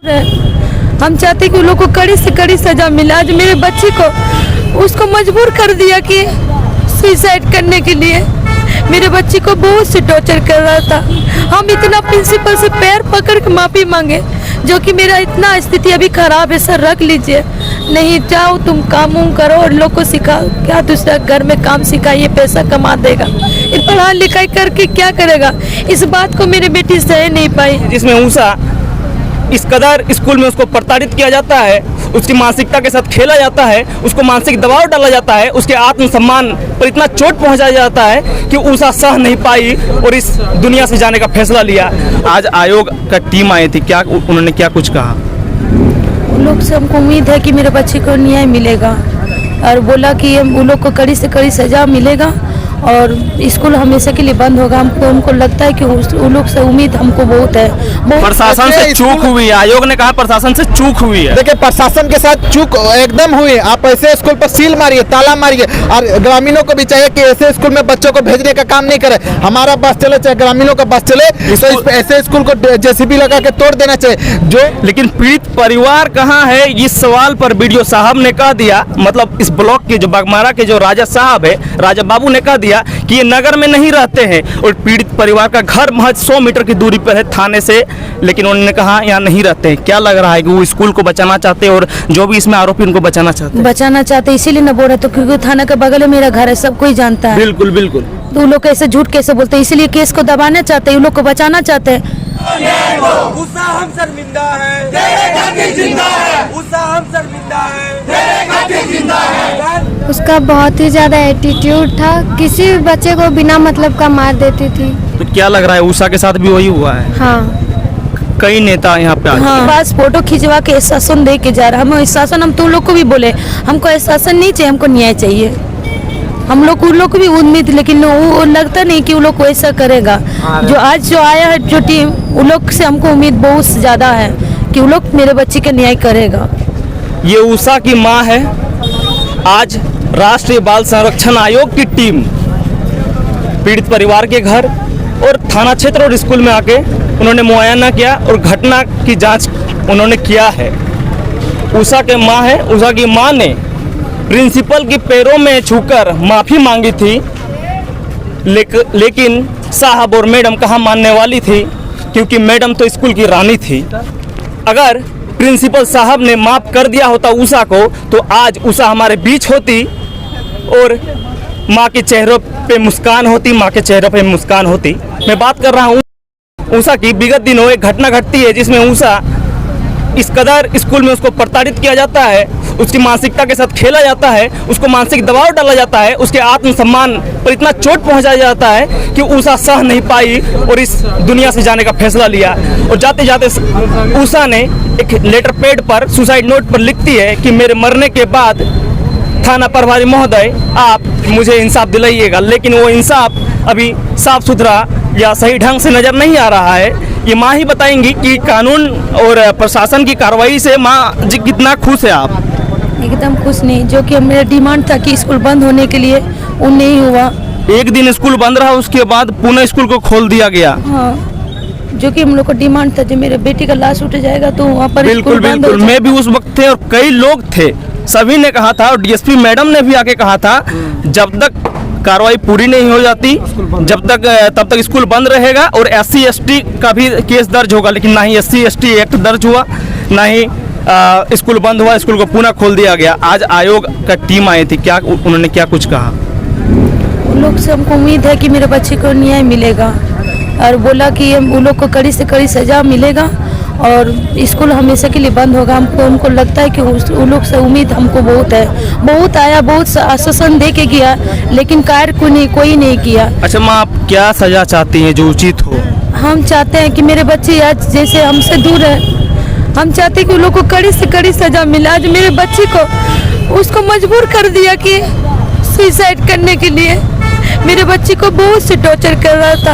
हम चाहते कि उन लोग को कड़ी से कड़ी सजा मिले। आज मेरे बच्चे को उसको मजबूर कर दिया कि सुसाइड करने के लिए। मेरे बच्चे को बहुत से टॉर्चर कर रहा था। हम इतना प्रिंसिपल से पैर पकड़ के माफ़ी मांगे, जो कि मेरा इतना स्थिति अभी खराब है। सर रख लीजिए, नहीं जाओ तुम काम उम करो और लोग को सिखाओ। क्या दूसरा घर में काम सिखाइए, पैसा कमा देगा। ये पढ़ाई लिखाई करके क्या करेगा? इस बात को मेरी बेटी सह नहीं पाई। जिसमें ऊषा इस कदर स्कूल में उसको प्रताड़ित किया जाता है, उसकी मानसिकता के साथ खेला जाता है, उसको मानसिक दबाव डाला जाता है, उसके आत्मसम्मान पर इतना चोट पहुंचाया जाता है कि ऊषा सह नहीं पाई और इस दुनिया से जाने का फैसला लिया। आज आयोग का टीम आई थी, क्या उन्होंने क्या कुछ कहा? उन लोग से हमको उम्मीद है कि मेरे बच्चे को न्याय मिलेगा और बोला कि उन लोग को कड़ी से कड़ी सजा मिलेगा और स्कूल हमेशा के लिए बंद होगा। हमको लगता है कि उन लोग से उम्मीद हमको बहुत है। प्रशासन से चूक हुई है, आयोग ने कहा प्रशासन से चूक हुई है। देखिए प्रशासन के साथ चूक एकदम हुई। आप ऐसे स्कूल पर सील मारिए, ताला मारिए और ग्रामीणों को भी चाहिए कि ऐसे स्कूल में बच्चों को भेजने का काम नहीं करे। हमारा बस चले चाहे ग्रामीणों का बस चले, तो ऐसे स्कूल को जेसीबी लगा के तोड़ देना चाहिए। जो लेकिन पीड़ित परिवार कहाँ है, इस सवाल पर बीडीओ साहब ने कह दिया, मतलब इस ब्लॉक के जो बागमारा के जो राजा साहब है, राजा बाबू ने कह दिया कि ये नगर में नहीं रहते हैं और पीड़ित परिवार का घर महज 100 मीटर की दूरी पर है थाने से। लेकिन उन्होंने कहा यहाँ नहीं रहते हैं। क्या लग रहा है कि वो स्कूल को बचाना चाहते हैं और जो भी इसमें आरोपी उनको बचाना चाहते हैं? इसीलिए न बोल रहे, तो क्योंकि थाना के बगल में मेरा घर है, सब कोई जानता है। बिल्कुल बिल्कुल। तो उन लोग कैसे झूठ कैसे बोलते हैं? इसीलिए केस को दबाना चाहते हैं, उन लोग को बचाना चाहते हैं। ऊषा हम शर्मिंदा है, तेरे खातिर जिंदा है। ऊषा हम शर्मिंदा है, तेरे खातिर जिंदा है। उसका बहुत ही ज्यादा एटीट्यूड था, किसी भी बच्चे को बिना मतलब का मार देती थी। तो क्या लग रहा है ऊषा के साथ भी वही हुआ है? हाँ, कई नेता यहाँ पे हाँ, बस फोटो खिंचवा के शासन दे के जा रहा है। हम शासन, हम तुम लोग को भी बोले हमको शासन नहीं चाहिए, हमको न्याय चाहिए। हम लोग उन लोग को भी उम्मीद, लेकिन वो लगता नहीं कि वो लोग को ऐसा करेगा। जो आज जो आया है जो टीम, उन लोग से हमको उम्मीद बहुत ज्यादा है कि वो लोग मेरे बच्चे का न्याय करेगा। ये ऊषा की माँ है। आज राष्ट्रीय बाल संरक्षण आयोग की टीम पीड़ित परिवार के घर और थाना क्षेत्र और स्कूल में आके उन्होंने मुआयना किया और घटना की जांच उन्होंने किया है। ऊषा के माँ है, ऊषा की माँ ने प्रिंसिपल के पैरों में छूकर माफ़ी मांगी थी, लेकिन साहब और मैडम कहाँ मानने वाली थी, क्योंकि मैडम तो स्कूल की रानी थी। अगर प्रिंसिपल साहब ने माफ़ कर दिया होता ऊषा को, तो आज ऊषा हमारे बीच होती और माँ के चेहरों पे मुस्कान होती, माँ के चेहरों पे मुस्कान होती। मैं बात कर रहा हूँ ऊषा की। विगत दिनों एक घटना घटती है जिसमें ऊषा इस कदर स्कूल में उसको प्रताड़ित किया जाता है, उसकी मानसिकता के साथ खेला जाता है, उसको मानसिक दबाव डाला जाता है, उसके आत्मसम्मान पर इतना चोट पहुंचाया जाता है कि ऊषा सह नहीं पाई और इस दुनिया से जाने का फैसला लिया। और जाते जाते ऊषा ने एक लेटर पैड पर, सुसाइड नोट पर लिखती है कि मेरे मरने के बाद थाना प्रभारी महोदय आप मुझे इंसाफ दिलाइएगा। लेकिन वो इंसाफ अभी साफ सुथरा या सही ढंग से नज़र नहीं आ रहा है। ये माँ ही बताएंगी कि कानून और प्रशासन की कार्रवाई से माँ जी कितना खुश है आप? एकदम खुश नहीं। जो कि मेरा डिमांड था कि स्कूल बंद होने के लिए, वो नहीं हुआ। एक दिन स्कूल बंद रहा, उसके बाद पुनः स्कूल को खोल दिया गया। हाँ, जो कि हम लोग का डिमांड था, जो मेरे बेटी का लाश उठ जाएगा तो वहाँ पर बिल्कुल बिल्कुल। मैं भी उस वक्त थे और कई लोग थे, सभी ने कहा था और डीएसपी मैडम ने भी आके कहा था जब तक कार्रवाई पूरी नहीं हो जाती तब तक स्कूल बंद रहेगा और SC ST का भी केस दर्ज होगा। लेकिन ना ही SC ST एक्ट दर्ज हुआ, ना ही स्कूल बंद हुआ, स्कूल को पुनः खोल दिया गया। आज आयोग का टीम आई थी, क्या उन्होंने क्या कुछ कहा? उन लोग से हमको उम्मीद है कि मेरे बच्चे को न्याय मिलेगा और बोला कि उन लोग को कड़ी से कड़ी सजा मिलेगा और स्कूल हमेशा के लिए बंद होगा। हमको लगता है कि उन लोग से उम्मीद हमको बहुत है। बहुत आया, बहुत आश्वासन दे के गया, लेकिन कार्य कोई नहीं किया। अच्छा माँ, आप क्या सजा चाहती हैं जो उचित हो? हम चाहते हैं कि मेरे बच्चे आज जैसे हमसे दूर है, हम चाहते हैं कि उन लोग को कड़ी से कड़ी सजा मिले। आज मेरे बच्चे को उसको मजबूर कर दिया कि सुसाइड करने के लिए। मेरे बच्चे को बहुत से टॉर्चर कर रहा था।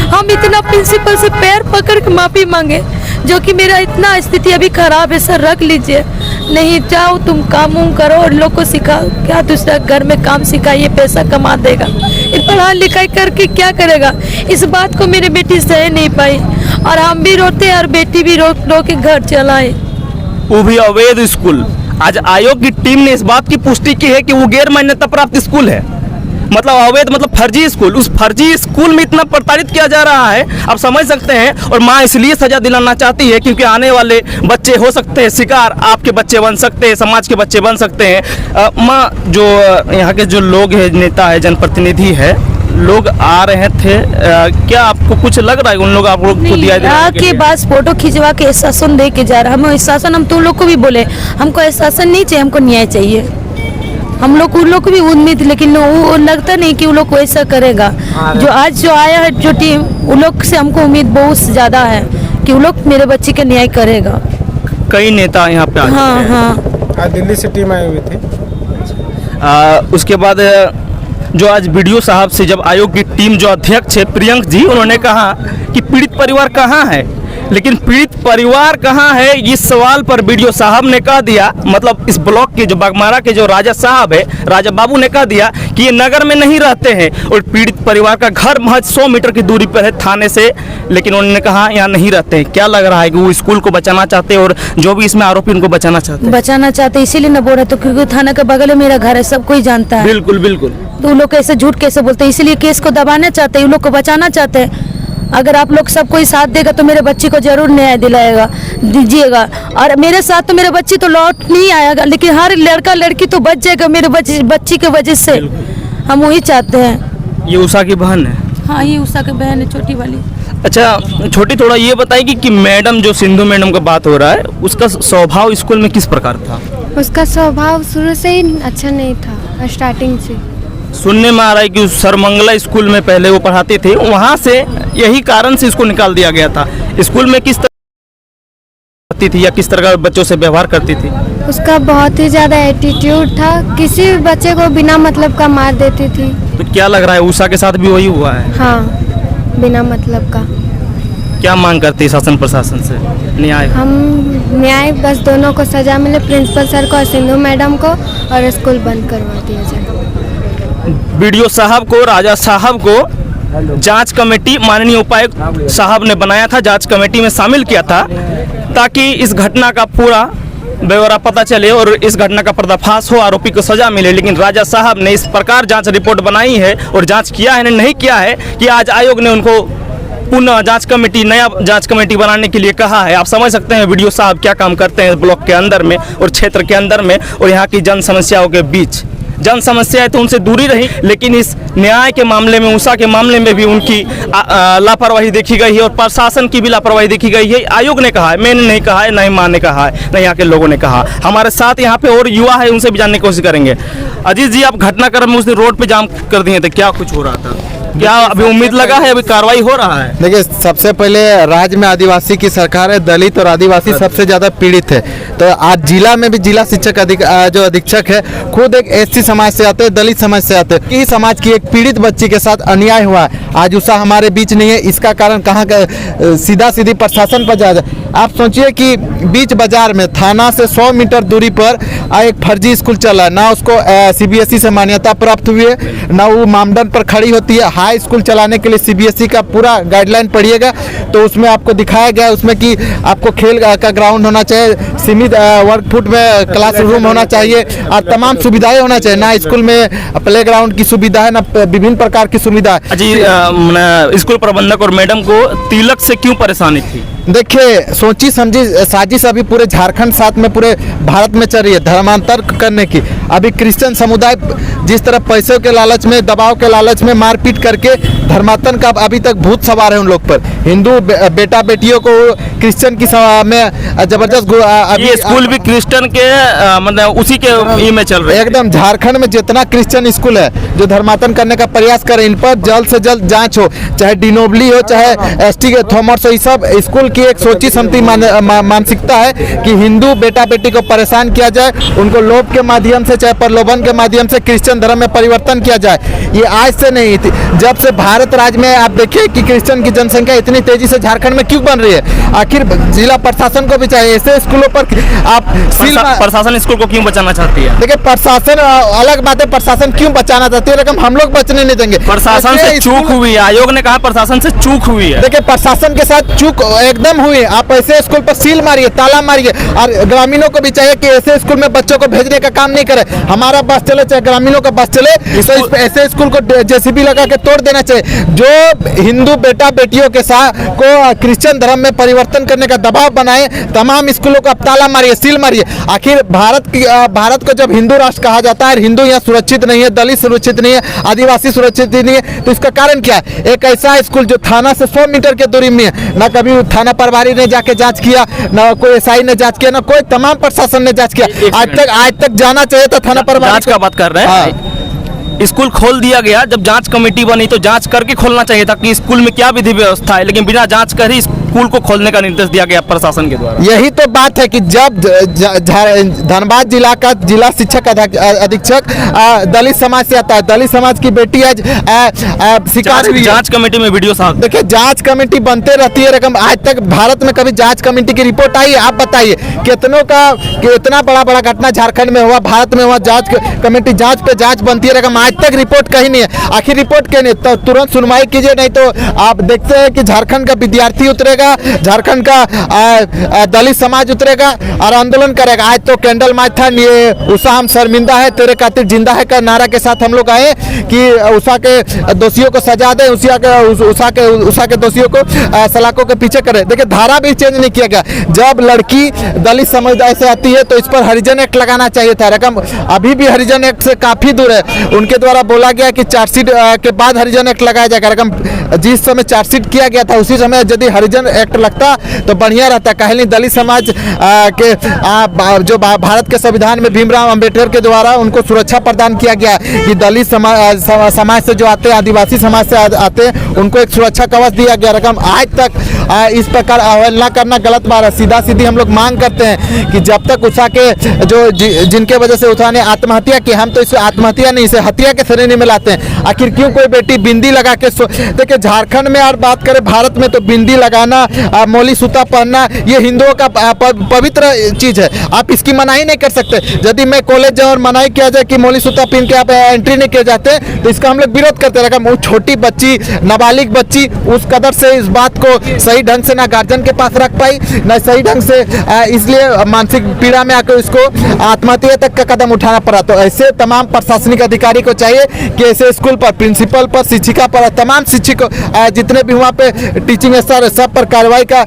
हम इतना प्रिंसिपल से पैर पकड़ के माफ़ी मांगे, जो कि मेरा इतना स्थिति अभी खराब है। सर रख लीजिए, नहीं जाओ तुम काम उम करो और लोग को सिखाओ। क्या दूसरा घर में काम सिखाइए, पैसा कमा देगा। ये पढ़ाई लिखाई करके क्या करेगा? इस बात को मेरी बेटी सह नहीं पाई। और हम भी रोते हैं और बेटी भी रो रो के घर चलाए। वो भी अवैध स्कूल। आज आयोग की टीम ने इस बात की पुष्टि की है कि वो गैर मान्यता प्राप्त स्कूल है, मतलब अवैध, मतलब फर्जी स्कूल। उस फर्जी स्कूल में इतना प्रताड़ित किया जा रहा है, आप समझ सकते हैं। और माँ इसलिए सजा दिलाना चाहती है क्योंकि आने वाले बच्चे हो सकते हैं शिकार, आपके बच्चे बन सकते हैं, समाज के बच्चे बन सकते हैं। माँ, जो यहाँ के जो लोग हैं, नेता है, जनप्रतिनिधि है, लोग आ रहे थे, क्या आपको कुछ लग रहा है उन लोग आप लोग को दिया के पास फोटो खिंचवा के शासन दे के जा रहा है? हम शासन, हम तुम लोग को भी बोले हमको शासन नहीं चाहिए, हमको न्याय चाहिए। हम लोग उन लोग को भी उम्मीद, लेकिन वो लगता नहीं कि वो लोग को ऐसा करेगा। जो आज जो आया है जो टीम, उन लोग से हमको उम्मीद बहुत ज़्यादा है कि वो लोग मेरे बच्चे का न्याय करेगा। कई नेता यहाँ पे आए हाँ थे। हाँ, दिल्ली से टीम आई हुई थी। उसके बाद जो आज वीडियो साहब से जब आयोग की टीम, जो अध्यक्ष है प्रियंक जी, उन्होंने कहा कि पीड़ित परिवार कहाँ है, लेकिन पीड़ित परिवार कहाँ है इस सवाल पर वीडियो साहब ने कह दिया, मतलब इस ब्लॉक के जो बागमारा के जो राजा साहब है, राजा बाबू ने कह दिया कि ये नगर में नहीं रहते हैं और पीड़ित परिवार का घर महज 100 मीटर की दूरी पर है थाने से, लेकिन उन्होंने कहा यहाँ नहीं रहते हैं। क्या लग रहा है कि वो स्कूल को बचाना चाहते हैं और जो भी इसमें आरोपी उनको बचाना चाहते हैं? इसीलिए न बोल रहे, तो क्योंकि थाना के बगल में मेरा घर है, सब कोई जानता है। बिल्कुल बिल्कुल। तो वो लोग कैसे झूठ कैसे बोलते हैं? इसीलिए केस को दबाना चाहते हैं, उन लोग को बचाना चाहते हैं। अगर आप लोग सब कोई साथ देगा तो मेरे बच्ची को जरूर न्याय दीजिएगा। और मेरे साथ तो मेरा बच्ची तो लौट नहीं आएगा, लेकिन हर लड़का लड़की तो बच जाएगा मेरे बच्ची के वजह से। हम वही चाहते हैं। ये उषा की बहन है? हाँ, ये उषा की बहन है, छोटी वाली। अच्छा छोटी, थोड़ा ये बताएगी कि मैडम, जो सिंधु मैडम का बात हो रहा है, उसका स्वभाव स्कूल में किस प्रकार था? उसका स्वभाव शुरू से ही अच्छा नहीं था, स्टार्टिंग से। सुनने में आ रहा है कि सरमंगला स्कूल में पहले वो पढ़ाते थे, वहाँ से यही कारण से इसको निकाल दिया गया था। स्कूल में किस तरह करती थी या किस तरह का बच्चों से व्यवहार करती थी? उसका बहुत ही ज़्यादा एटीट्यूड था, किसी भी बच्चे को बिना मतलब का मार देती थी। तो क्या लग रहा है उषा के साथ भी वही हुआ है? हाँ, बिना मतलब का। क्या मांग करती है शासन प्रशासन से? न्याय? हम न्याय, बस दोनों को सजा मिले, प्रिंसिपल सर को और सिंधु मैडम को, और स्कूल बंद करवा दिया जाए। वीडियो साहब को, राजा साहब को जांच कमेटी माननीय उपायुक्त साहब ने बनाया था, जांच कमेटी में शामिल किया था ताकि इस घटना का पूरा ब्यौरा पता चले और इस घटना का पर्दाफाश हो, आरोपी को सजा मिले। लेकिन राजा साहब ने इस प्रकार जांच रिपोर्ट बनाई है और जांच किया है नहीं किया है कि आज आयोग ने उनको पुनः जांच कमेटी, नया जांच कमेटी बनाने के लिए कहा है। आप समझ सकते हैं वीडियो साहब क्या काम करते हैं ब्लॉक के अंदर में और क्षेत्र के अंदर में, और यहाँ की जन समस्याओं के बीच। जन समस्या है तो उनसे दूरी रही, लेकिन इस न्याय के मामले में, उषा के मामले में भी उनकी लापरवाही देखी गई है और प्रशासन की भी लापरवाही देखी गई है। आयोग ने कहा है, मैंने नहीं कहा है, नहीं मां ने कहा है, नहीं यहाँ के लोगों ने कहा। हमारे साथ यहाँ पे और युवा है, उनसे भी जानने की कोशिश करेंगे। अजीत जी, आप घटनाक्रम में उस दिन रोड पे जाम कर दिए थे, क्या कुछ हो रहा था? क्या अभी उम्मीद लगा है, अभी कार्रवाई हो रहा है? देखिए, सबसे पहले राज्य में आदिवासी की सरकार है, दलित और आदिवासी सबसे ज्यादा पीड़ित है। तो आज जिला में भी जिला शिक्षक जो अधीक्षक है, खुद एक एससी समाज से आते हैं, दलित समाज से आते हैं। इस समाज की एक पीड़ित बच्ची के साथ अन्याय हुआ है। आज उषा हमारे बीच नहीं है, इसका कारण कहाँ का? सीधा सीधी प्रशासन पर जा जाए। आप सोचिए कि बीच बाजार में थाना से 100 मीटर दूरी पर एक फर्जी स्कूल चला है, ना उसको CBSE से मान्यता प्राप्त हुई है, ना वो मानदंड पर खड़ी होती है। हाई स्कूल चलाने के लिए CBSE का पूरा गाइडलाइन पढ़िएगा तो उसमें आपको दिखाया गया उसमें कि आपको खेल का ग्राउंड होना चाहिए, सीमित वर्ग फुट में क्लासरूम होना चाहिए और तमाम सुविधाएं होना चाहिए। ना स्कूल में प्ले ग्राउंड की सुविधा है, ना विभिन्न प्रकार की सुविधा है। जी, स्कूल प्रबंधक और मैडम को तिलक से क्यों परेशानी थी? देखिए, सोची समझी साजिश अभी पूरे झारखंड साथ में पूरे भारत में चल रही है धर्मांतर करने की। अभी क्रिश्चियन समुदाय जिस तरह पैसों के लालच में, दबाव के लालच में मारपीट करके धर्मांतरण का अभी तक भूत सवार है उन लोग पर। हिंदू बेटा बेटियों को क्रिश्चियन की में जबरदस्त ये स्कूल भी क्रिश्चियन के मतलब उसी के में चल रहे हैं। एकदम झारखंड में जितना क्रिश्चियन स्कूल है जो धर्मांतरण करने का प्रयास करे, इन पर जल्द से जल्द जांच हो, चाहे डिनोबली हो, चाहे ST के थॉमस हो। सब स्कूल की एक सोची समझी मानसिकता है कि हिंदू बेटा बेटी को परेशान किया जाए उनको लोभ के माध्यम से चाहे प्रलोभन के माध्यम से क्रिश्चियन धर्म में परिवर्तन किया जाए, ये आज से नहीं थी। जब से भारत राज्य में आप देखिए कि क्रिश्चियन की जनसंख्या इतनी तेजी से झारखंड में क्यों बन रही है, आखिर जिला प्रशासन को भी चाहिए ऐसे स्कूलों पर आप प्रशासन स्कूल को क्यों बचाना चाहती है? देखिए प्रशासन अलग बात है, प्रशासन क्यों बचाना चाहती है, लेकिन हम लोग बचने नहीं देंगे। प्रशासन से चूक हुई है, आयोग ने कहा प्रशासन से चूक हुई है। देखिए प्रशासन के साथ चूक एकदम हुई है। आप ऐसे स्कूल पर सील मारिए, ताला मारिए, और ग्रामीणों को भी चाहिए कि ऐसे स्कूल में बच्चों को भेजने का काम नहीं करे। हमारा बस चले चाहे ग्रामीणों का बस चले, तो ऐसे स्कूल को जेसीबी लगा के तोड़ देना चाहिए। जो हिंदू बेटा बेटियों के साथ को क्रिश्चियन धर्म में परिवर्तन करने का दबाव बनाए, तमाम स्कूलों को आप ताला मारिए, सील मारिए। आखिर भारत को जब हिंदू राष्ट्र कहा जाता है, हिंदू यहाँ सुरक्षित नहीं है, दलित सुरक्षित नहीं है, आदिवासी सुरक्षित नहीं है, तो इसका कारण क्या है? एक ऐसा स्कूल जो थाना से 100 मीटर के दूरी में है, ना कभी थाना प्रभारी ने जाके जांच किया, ना कोई एसआई ने जांच किया, ना कोई तमाम प्रशासन ने जांच किया। आज तक जाना चाहिए था थाना प्रभारी। जांच का बात कर रहे हैं। स्कूल खोल दिया गया, जब जांच कमेटी बनी तो जांच करके खोलना चाहिए था कि स्कूल में क्या विधि व्यवस्था है, लेकिन बिना जांच कर ही स्कूल को खोलने का निर्देश दिया गया प्रशासन के द्वारा। यही तो बात है कि जब धनबाद जिला का जिला शिक्षक अधीक्षक दलित समाज से आता है, दलित समाज की बेटी आज शिकार हुई। जांच कमेटी में वीडियो साहब देखिए जांच कमेटी बनते रहती है, रकम आज तक भारत में कभी जांच कमेटी की रिपोर्ट आई है? आप बताइए कितनों का कितना बड़ा घटना झारखंड में हुआ, भारत में हुआ, जांच कमेटी जांच पे जांच बनती है, रकम आज तक रिपोर्ट कहीं नहीं है। आखिर रिपोर्ट क्यों नहीं? तो तुरंत सुनवाई कीजिए, नहीं तो आप देखते हैं कि झारखंड का विद्यार्थी उतरेगा, झारखंड का दलित समाज उतरेगा और आंदोलन करेगा। आज तो कैंडल मार्च था, ये उषा हम शर्मिंदा है तेरे खातिर जिंदा है का नारा के साथ हम लोग आए कि उषा के दोषियों को सजा दे, उषा के दोषियों को सलाखों के पीछे करे। देखिए धारा भी चेंज नहीं किया गया। जब लड़की दलित समुदाय से आती है तो इस पर हरिजन एक्ट लगाना चाहिए था, रकम अभी भी हरिजन एक्ट से काफी दूर है। उनके द्वारा बोला गया कि चार्जशीट के बाद हरिजन एक्ट लगाया जाएगा, रकम जिस समय चार्जशीट किया गया था उसी समय यदि हरिजन एक्ट लगता तो बढ़िया रहता। कहली दलित समाज के जो भारत के संविधान में भीमराव अंबेडकर के द्वारा उनको सुरक्षा प्रदान किया गया कि दलित समाज से जो आते हैं, आदिवासी समाज से आते हैं, उनको एक सुरक्षा कवच दिया गया। रकम आज तक इस प्रकार अवहेलना करना गलत बात है। सीधा सीधी हम लोग मांग करते हैं कि जब तक उषा के जो जिनके वजह से उषा ने आत्महत्या की, हम तो इसे आत्महत्या नहीं इसे हत्या के श्रेणी में लाते हैं। आखिर क्यों कोई बेटी बिंदी लगा के देखिए झारखंड में और बात करें भारत में तो बिंदी लगाना, मौली सूता पहनना ये हिंदुओं का पवित्र चीज है। आप इसकी मनाही नहीं कर सकते। यदि मैं कॉलेज जाऊँ और मनाही किया जाए कि मौली सूता पहन के आप एंट्री नहीं किए जाते तो इसका हम लोग विरोध करते रहेगा। वो छोटी बच्ची, नाबालिग बच्ची उस कदर से इस बात को सही ढंग से ना गार्जियन के पास रख पाई, ना सही ढंग से, इसलिए मानसिक पीड़ा में आकर इसको आत्महत्या तक का कदम उठाना पड़ा। तो ऐसे तमाम प्रशासनिक अधिकारी को चाहिए कि ऐसे स्कूल पर, प्रिंसिपल पर, शिक्षिका पर, तमाम शिक्षक जितने भी वहाँ पे टीचिंग स्टाफ सब पर कार्रवाई का